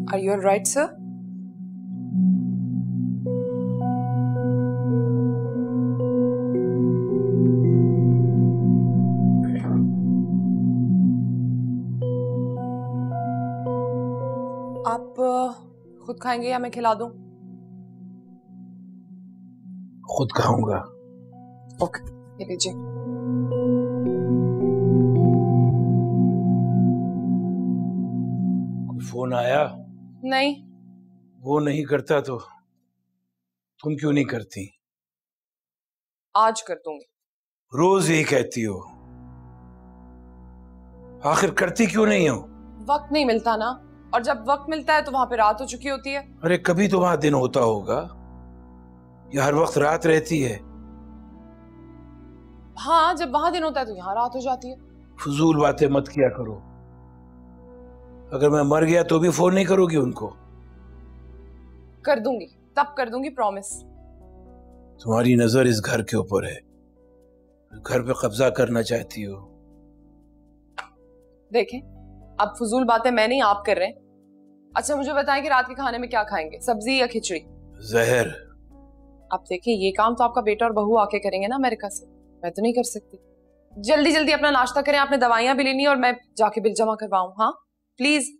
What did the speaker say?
Are you all right, sir? आप खुद खाएंगे या मैं खिला दूं? खुद खाऊंगा। ओके, ये लीजिए। कोई फोन आया? नहीं। वो नहीं करता तो तुम क्यों नहीं करती? आज कर दूंगी। रोज यही कहती हो, आखिर करती क्यों नहीं हो? वक्त नहीं मिलता ना, और जब वक्त मिलता है तो वहां पे रात हो चुकी होती है। अरे कभी तो वहां दिन होता होगा, या हर वक्त रात रहती है? हाँ, जब वहां दिन होता है तो यहाँ रात हो जाती है। फजूल बातें मत किया करो। अगर मैं मर गया तो भी फोन नहीं करोगी उनको? कर दूंगी, तब कर दूंगी, प्रॉमिस। तुम्हारी नजर इस घर के ऊपर है, घर पे कब्जा करना चाहती हो। देखें, अब फजूल बातें मैं नहीं, आप कर रहे हैं। अच्छा मुझे बताएं कि रात के खाने में क्या खाएंगे, सब्जी या खिचड़ी? जहर। आप देखिए, ये काम तो आपका बेटा और बहू आके करेंगे ना अमेरिका से, मैं तो नहीं कर सकती। जल्दी जल्दी अपना नाश्ता करें, आपने दवाइयां भी लेनी है और मैं जाके बिल जमा करवाऊं। हाँ प्लीज।